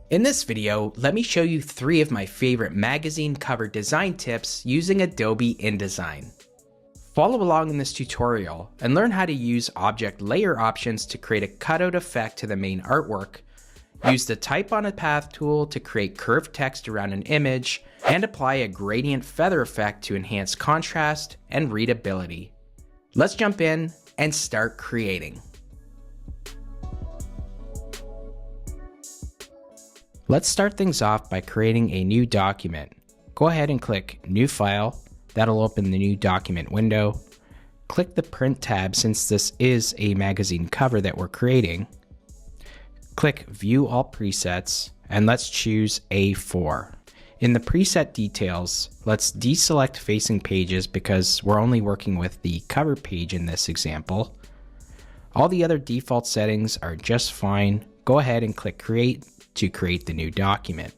In this video, let me show you 3 of my favorite magazine cover design tips using Adobe InDesign. Follow along in this tutorial and learn how to use object layer options to create a cutout effect to the main artwork, use the Type on a Path tool to create curved text around an image, and apply a gradient feather effect to enhance contrast and readability. Let's jump in and start creating. Let's start things off by creating a new document. Go ahead and click New File. That'll open the new document window. Click the Print tab since this is a magazine cover that we're creating. Click View All Presets and let's choose A4. In the preset details, let's deselect facing pages because we're only working with the cover page in this example. All the other default settings are just fine. Go ahead and click Create to create the new document.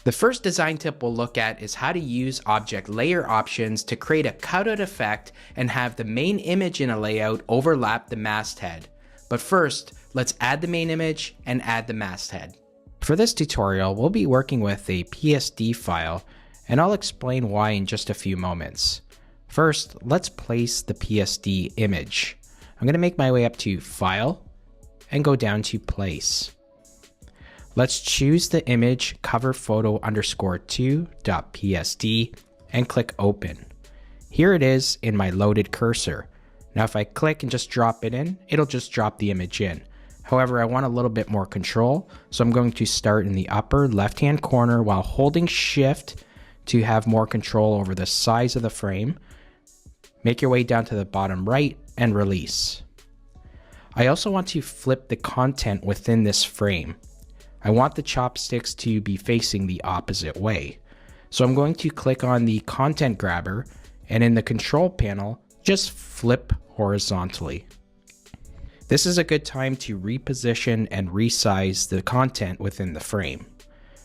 The first design tip we'll look at is how to use object layer options to create a cutout effect and have the main image in a layout overlap the masthead. But first, let's add the main image and add the masthead. For this tutorial, we'll be working with a PSD file, and I'll explain why in just a few moments. First, let's place the PSD image. I'm going to make my way up to File and go down to Place. Let's choose the image cover photo _2.psd and click Open. Here it is in my loaded cursor. Now if I click and just drop it in, it'll just drop the image in. However, I want a little bit more control, so I'm going to start in the upper left-hand corner while holding Shift to have more control over the size of the frame. Make your way down to the bottom right and release. I also want to flip the content within this frame. I want the chopsticks to be facing the opposite way. So I'm going to click on the content grabber and in the control panel, just flip horizontally. This is a good time to reposition and resize the content within the frame.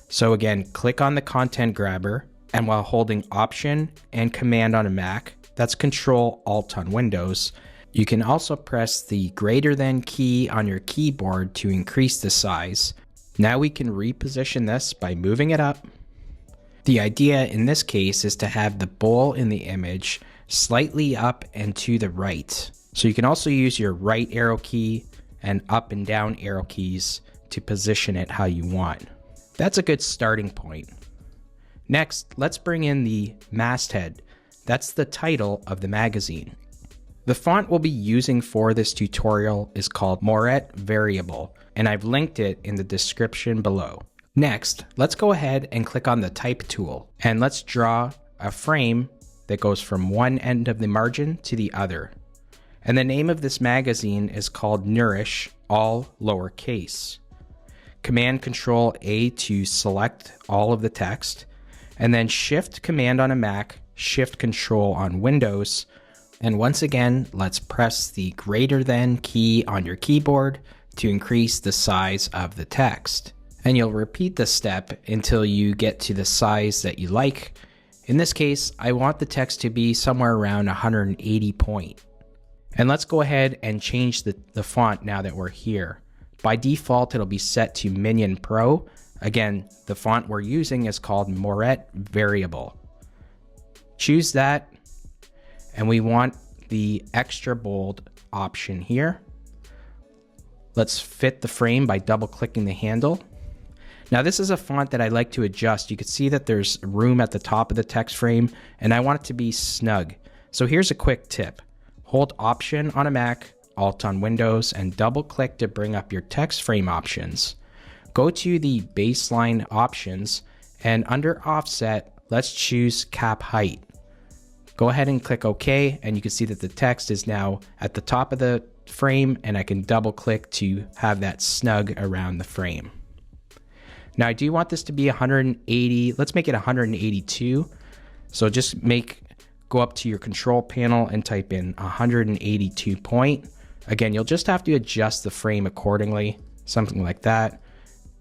So again, click on the content grabber and while holding Option and Command on a Mac, that's Control Alt on Windows, you can also press the greater than key on your keyboard to increase the size. Now we can reposition this by moving it up. The idea in this case is to have the bowl in the image slightly up and to the right. So you can also use your right arrow key and up and down arrow keys to position it how you want. That's a good starting point. Next, let's bring in the masthead. That's the title of the magazine. The font we'll be using for this tutorial is called Montilla Variable, and I've linked it in the description below. Next, let's go ahead and click on the Type tool, and let's draw a frame that goes from one end of the margin to the other. And the name of this magazine is called Nourish, all lowercase. Command-Control-A to select all of the text, and then Shift-Command on a Mac, Shift-Control on Windows. And once again, let's press the greater than key on your keyboard to increase the size of the text. And you'll repeat this step until you get to the size that you like. In this case, I want the text to be somewhere around 180 point. And let's go ahead and change the font now that we're here. By default, it'll be set to Minion Pro. Again, the font we're using is called Montilla Variable. Choose that. And we want the extra bold option here. Let's fit the frame by double clicking the handle. Now this is a font that I like to adjust. You can see that there's room at the top of the text frame and I want it to be snug. So here's a quick tip. Hold Option on a Mac, Alt on Windows, and double click to bring up your text frame options. Go to the baseline options and under offset, let's choose cap height. Go ahead and click OK, and you can see that the text is now at the top of the frame, and I can double click to have that snug around the frame. Now I do want this to be 180, let's make it 182. So just go up to your control panel and type in 182 point. Again, you'll just have to adjust the frame accordingly, something like that.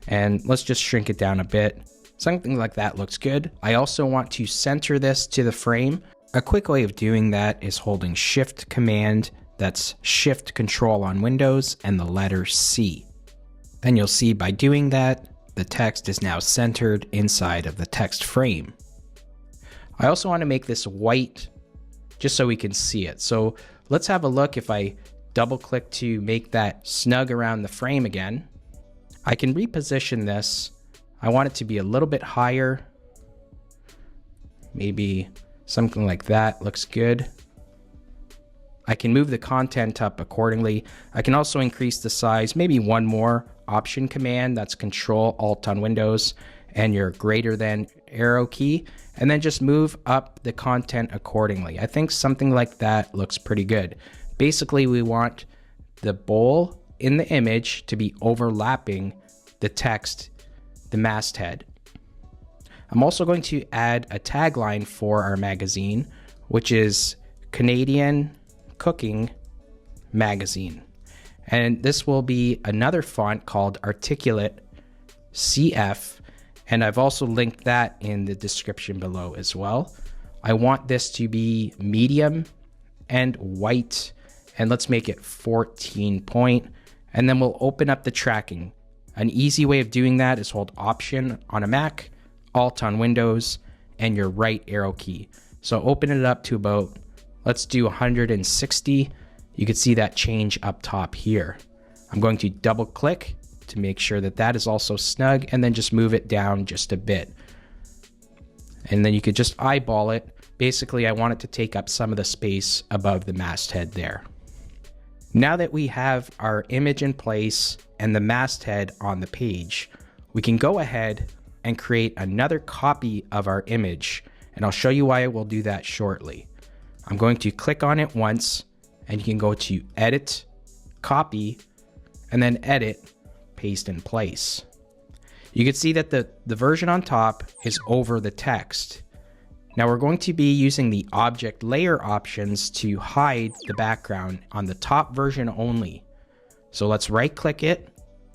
And let's just shrink it down a bit. Something like that looks good. I also want to center this to the frame. A quick way of doing that is holding Shift Command, that's Shift Control on Windows, and the letter C. And you'll see by doing that, the text is now centered inside of the text frame. I also want to make this white just so we can see it. So let's have a look. If I double click to make that snug around the frame again, I can reposition this. I want it to be a little bit higher. Maybe something like that looks good. I can move the content up accordingly. I can also increase the size, maybe one more option command, that's Control Alt on Windows and your greater than arrow key, and then just move up the content accordingly. I think something like that looks pretty good. Basically, we want the bowl in the image to be overlapping the text, the masthead. I'm also going to add a tagline for our magazine, which is Canadian Cooking Magazine. And this will be another font called Articulate CF, and I've also linked that in the description below as well. I want this to be medium and white, and let's make it 14 point, and then we'll open up the tracking. An easy way of doing that is hold Option on a Mac, Alt on Windows, and your right arrow key. So open it up to about, let's do 160. You can see that change up top here. I'm going to double click to make sure that that is also snug, and then just move it down just a bit. And then you could just eyeball it. Basically, I want it to take up some of the space above the masthead there. Now that we have our image in place and the masthead on the page, we can go ahead and create another copy of our image, and I'll show you why we'll do that shortly. I'm going to click on it once, and you can go to Edit, Copy, and then Edit, Paste in Place. You can see that the version on top is over the text. Now we're going to be using the object layer options to hide the background on the top version only. So let's right click it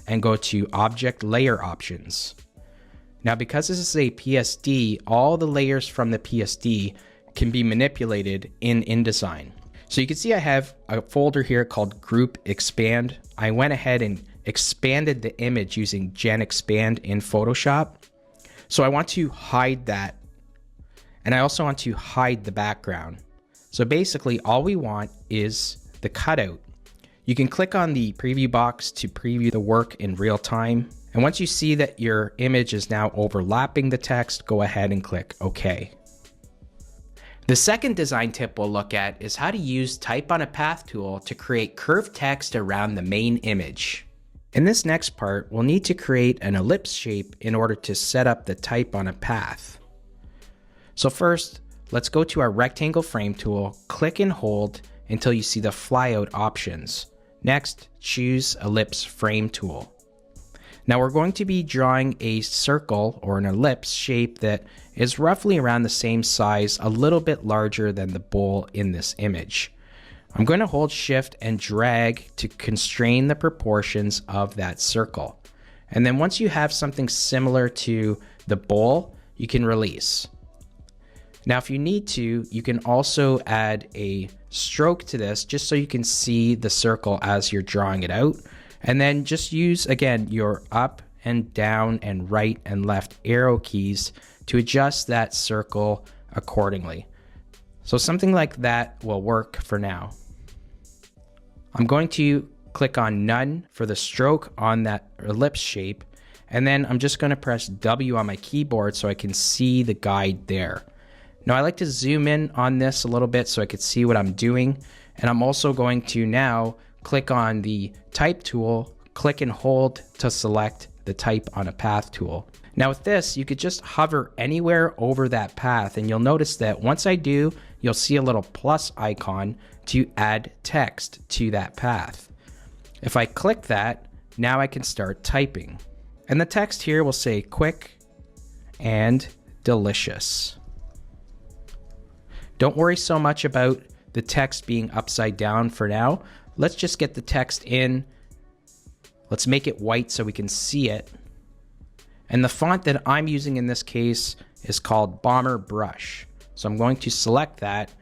and go to Object Layer Options. Now because this is a PSD, all the layers from the PSD can be manipulated in InDesign. So you can see I have a folder here called Group Expand. I went ahead and expanded the image using Gen Expand in Photoshop. So I want to hide that. And I also want to hide the background. So basically all we want is the cutout. You can click on the preview box to preview the work in real time. And once you see that your image is now overlapping the text, go ahead and click OK. The second design tip we'll look at is how to use Type on a Path tool to create curved text around the main image. In this next part, we'll need to create an ellipse shape in order to set up the Type on a Path. So first, let's go to our rectangle frame tool, click and hold until you see the flyout options. Next, choose Ellipse Frame tool. Now we're going to be drawing a circle or an ellipse shape that is roughly around the same size, a little bit larger than the bowl in this image. I'm going to hold Shift and drag to constrain the proportions of that circle. And then once you have something similar to the bowl, you can release. Now, if you need to, you can also add a stroke to this just so you can see the circle as you're drawing it out. And then just use, again, your up and down and right and left arrow keys to adjust that circle accordingly. So something like that will work for now. I'm going to click on none for the stroke on that ellipse shape. And then I'm just going to press W on my keyboard so I can see the guide there. Now I like to zoom in on this a little bit so I can see what I'm doing. And I'm also going to now click on the Type tool, click and hold to select the Type on a Path tool. Now with this, you could just hover anywhere over that path, and you'll notice that once I do, you'll see a little plus icon to add text to that path. If I click that, now I can start typing. And the text here will say quick and delicious. Don't worry so much about the text being upside down for now. Let's just get the text in. Let's make it white so we can see it. And the font that I'm using in this case is called Bomber Brush. So I'm going to select that.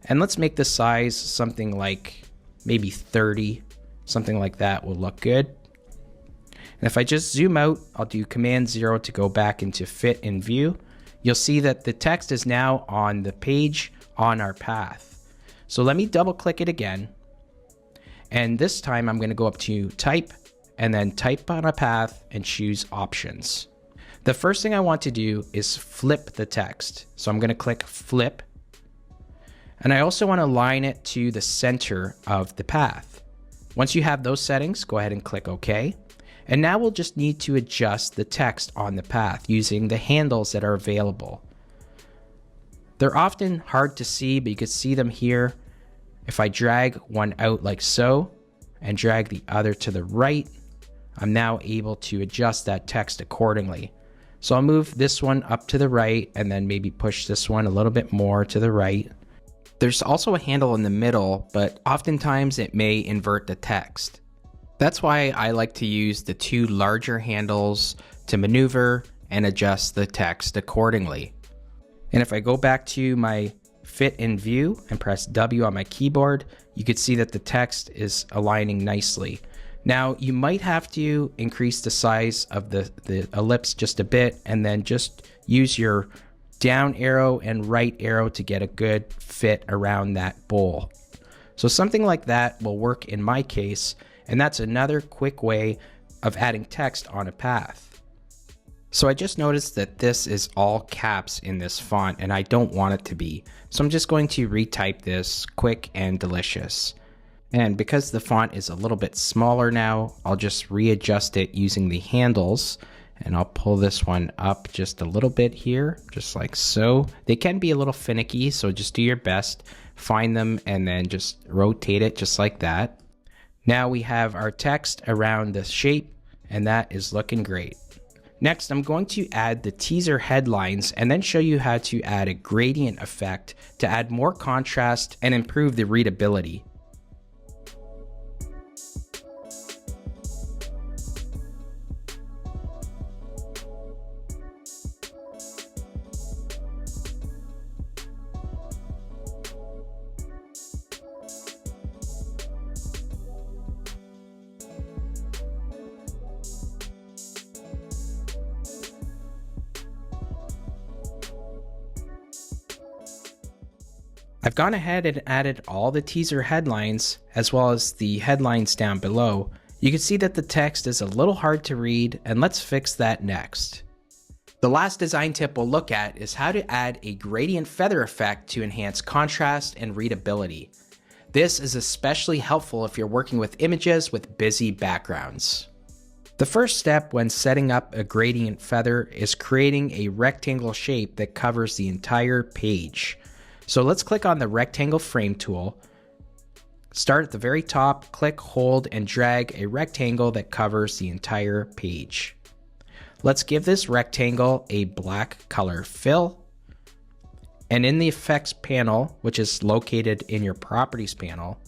And let's make the size something like maybe 30. Something like that will look good. And if I just zoom out, I'll do Command 0 to go back into Fit in View. You'll see that the text is now on the page on our path. So let me double click it again. And this time I'm going to go up to Type and then Type on a path and choose Options. The first thing I want to do is flip the text. So I'm going to click Flip. And I also want to align it to the center of the path. Once you have those settings, go ahead and click OK. And now we'll just need to adjust the text on the path using the handles that are available. They're often hard to see, but you can see them here. If I drag one out like so and drag the other to the right, I'm now able to adjust that text accordingly. So I'll move this one up to the right and then maybe push this one a little bit more to the right. There's also a handle in the middle, but oftentimes it may invert the text. That's why I like to use the two larger handles to maneuver and adjust the text accordingly. And if I go back to my Fit in View and press W on my keyboard, you can see that the text is aligning nicely. Now you might have to increase the size of the ellipse just a bit and then just use your down arrow and right arrow to get a good fit around that bowl. So something like that will work in my case, and that's another quick way of adding text on a path. So I just noticed that this is all caps in this font and I don't want it to be. So I'm just going to retype this quick and delicious. And because the font is a little bit smaller now, I'll just readjust it using the handles. And I'll pull this one up just a little bit here, just like so. They can be a little finicky, so just do your best. Find them and then just rotate it just like that. Now we have our text around the shape, and that is looking great. Next, I'm going to add the teaser headlines and then show you how to add a gradient effect to add more contrast and improve the readability. I've gone ahead and added all the teaser headlines as well as the headlines down below. You can see that the text is a little hard to read, and let's fix that next. The last design tip we'll look at is how to add a gradient feather effect to enhance contrast and readability. This is especially helpful if you're working with images with busy backgrounds. The first step when setting up a gradient feather is creating a rectangle shape that covers the entire page. So let's click on the rectangle frame tool, start at the very top, click, hold, and drag a rectangle that covers the entire page. Let's give this rectangle a black color fill. And in the effects panel, which is located in your properties panel,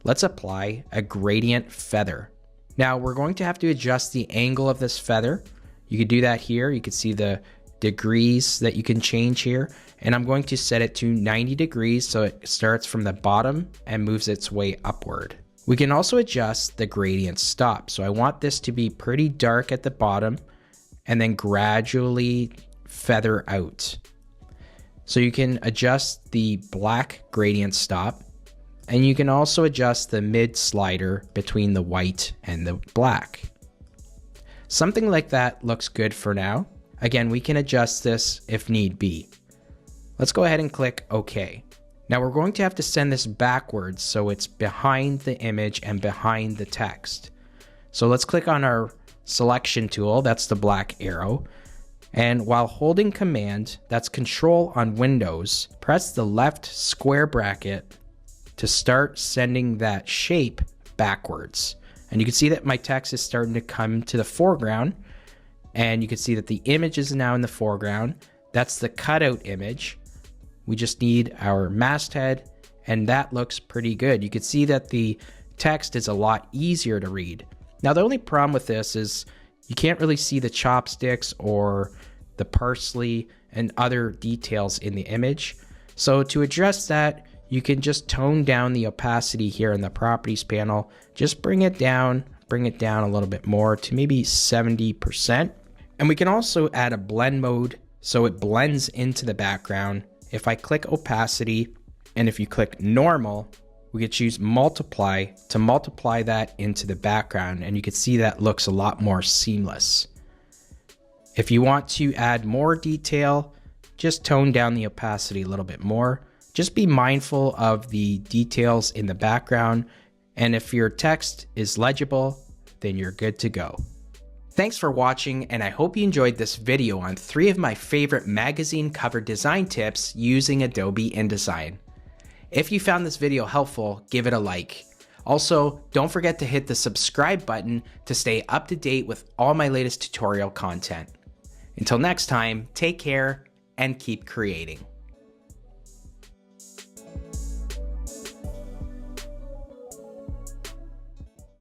let's apply a gradient feather. Now we're going to have to adjust the angle of this feather. You can do that here. You can see the degrees that you can change here, and I'm going to set it to 90 degrees so it starts from the bottom and moves its way upward. We can also adjust the gradient stop. So I want this to be pretty dark at the bottom and then gradually feather out. So you can adjust the black gradient stop, and you can also adjust the mid slider between the white and the black. Something like that looks good for now. Again, we can adjust this if need be. Let's go ahead and click OK. Now we're going to have to send this backwards so it's behind the image and behind the text. So let's click on our selection tool, that's the black arrow. And while holding Command, that's Control on Windows, press the left square bracket to start sending that shape backwards. And you can see that my text is starting to come to the foreground. And you can see that the image is now in the foreground. That's the cutout image. We just need our masthead, and that looks pretty good. You can see that the text is a lot easier to read. Now, the only problem with this is you can't really see the chopsticks or the parsley and other details in the image. So to address that, you can just tone down the opacity here in the properties panel. Just bring it down bring it down a little bit more to maybe 70%. And we can also add a blend mode so it blends into the background. If I click opacity, and if you click normal, we could choose multiply to multiply that into the background, and you can see that looks a lot more seamless. If you want to add more detail, just tone down the opacity a little bit more. Just be mindful of the details in the background, and if your text is legible, then you're good to go. Thanks for watching, and I hope you enjoyed this video on 3 of my favorite magazine cover design tips using Adobe InDesign. If you found this video helpful, give it a like. Also, don't forget to hit the subscribe button to stay up to date with all my latest tutorial content. Until next time, take care and keep creating.